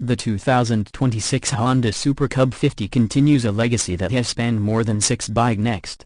The 2026 Honda Super Cub 50 continues a legacy that has spanned more than 6 BikeNext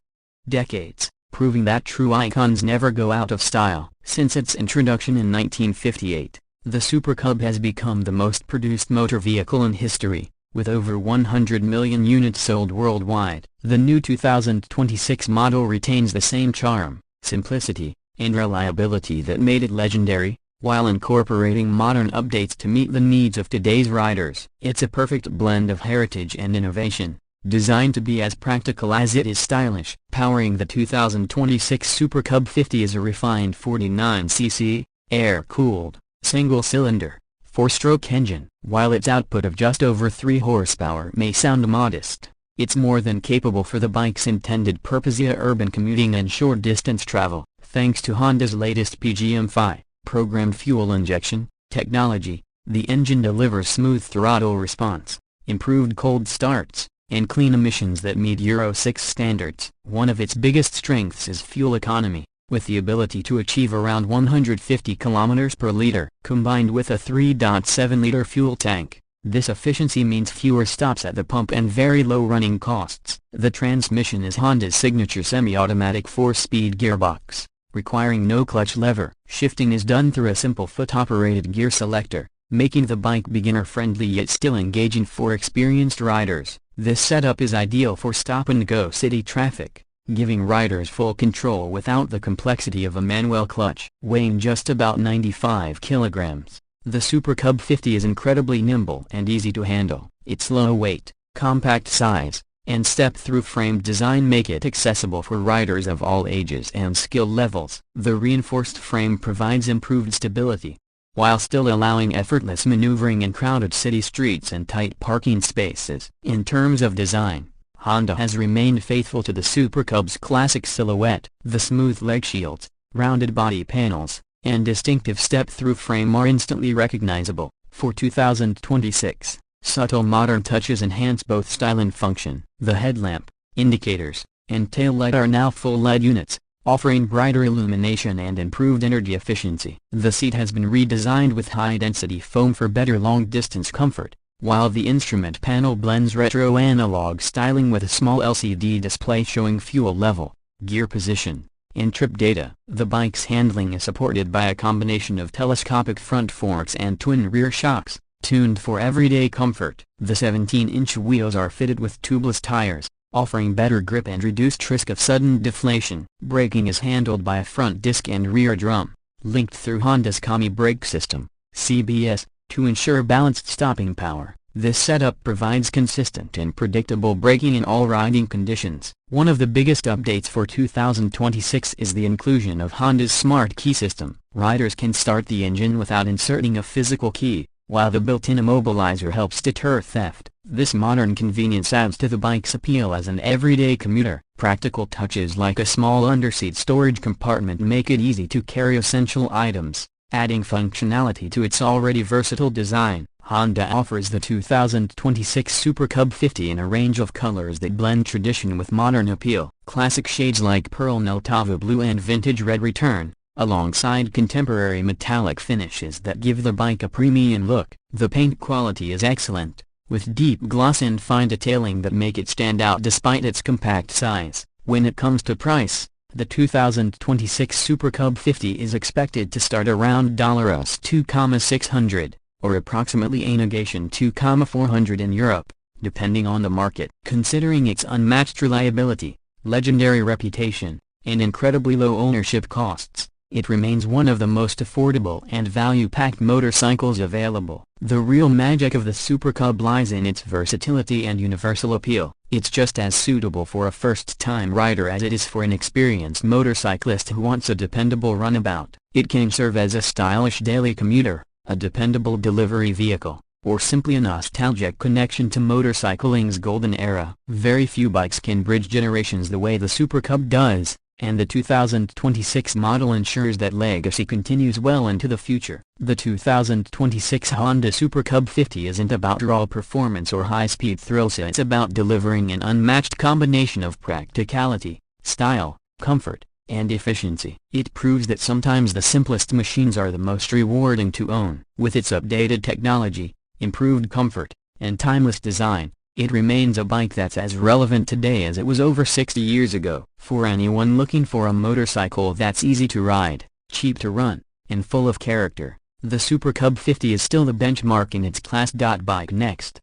decades, proving that true icons never go out of style. Since its introduction in 1958, the Super Cub has become the most produced motor vehicle in history, with over 100 million units sold worldwide. The new 2026 model retains the same charm, simplicity, and reliability that made it legendary, while incorporating modern updates to meet the needs of today's riders. It's a perfect blend of heritage and innovation, designed to be as practical as it is stylish. Powering the 2026 Super Cub 50 is a refined 49cc, air-cooled, single-cylinder, 4-stroke engine. While its output of just over 3 horsepower may sound modest, it's more than capable for the bike's intended purpose via urban commuting and short-distance travel. Thanks to Honda's latest PGM-5 programmed fuel injection technology, the engine delivers smooth throttle response, improved cold starts, and clean emissions that meet Euro 6 standards. One of its biggest strengths is fuel economy, with the ability to achieve around 150 km per liter. Combined with a 3.7-liter fuel tank, this efficiency means fewer stops at the pump and very low running costs. The transmission is Honda's signature semi-automatic 4-speed gearbox, requiring no clutch lever. Shifting is done through a simple foot-operated gear selector, making the bike beginner-friendly yet still engaging for experienced riders. This setup is ideal for stop-and-go city traffic, giving riders full control without the complexity of a manual clutch. Weighing just about 95 kilograms, the Super Cub 50 is incredibly nimble and easy to handle. Its low weight, compact size, and step-through frame design make it accessible for riders of all ages and skill levels. The reinforced frame provides improved stability, while still allowing effortless maneuvering in crowded city streets and tight parking spaces. In terms of design, Honda has remained faithful to the Super Cub's classic silhouette. The smooth leg shields, rounded body panels, and distinctive step-through frame are instantly recognizable. For 2026, subtle modern touches enhance both style and function. The headlamp, indicators, and taillight are now full LED units, offering brighter illumination and improved energy efficiency. The seat has been redesigned with high-density foam for better long-distance comfort, while the instrument panel blends retro-analog styling with a small LCD display showing fuel level, gear position, and trip data. The bike's handling is supported by a combination of telescopic front forks and twin rear shocks, tuned for everyday comfort. The 17-inch wheels are fitted with tubeless tires, offering better grip and reduced risk of sudden deflation. Braking is handled by a front disc and rear drum, linked through Honda's Kami brake system, CBS, to ensure balanced stopping power. This setup provides consistent and predictable braking in all riding conditions. One of the biggest updates for 2026 is the inclusion of Honda's smart key system. Riders can start the engine without inserting a physical key, while the built-in immobilizer helps deter theft. This modern convenience adds to the bike's appeal as an everyday commuter. Practical touches like a small underseat storage compartment make it easy to carry essential items, adding functionality to its already versatile design. Honda offers the 2026 Super Cub 50 in a range of colors that blend tradition with modern appeal. Classic shades like pearl Neltava blue and vintage red return, alongside contemporary metallic finishes that give the bike a premium look. The paint quality is excellent, with deep gloss and fine detailing that make it stand out despite its compact size. When it comes to price, the 2026 Super Cub 50 is expected to start around US $2,600, or approximately $2,400 in Europe, depending on the market. Considering its unmatched reliability, legendary reputation, and incredibly low ownership costs, it remains one of the most affordable and value-packed motorcycles available. The real magic of the Super Cub lies in its versatility and universal appeal. It's just as suitable for a first-time rider as it is for an experienced motorcyclist who wants a dependable runabout. It can serve as a stylish daily commuter, a dependable delivery vehicle, or simply a nostalgic connection to motorcycling's golden era. Very few bikes can bridge generations the way the Super Cub does, and the 2026 model ensures that legacy continues well into the future. The 2026 Honda Super Cub 50 isn't about raw performance or high-speed thrills. It's about delivering an unmatched combination of practicality, style, comfort, and efficiency. It proves that sometimes the simplest machines are the most rewarding to own. With its updated technology, improved comfort, and timeless design, it remains a bike that's as relevant today as it was over 60 years ago. For anyone looking for a motorcycle that's easy to ride, cheap to run, and full of character, the Super Cub 50 is still the benchmark in its class. BikeNext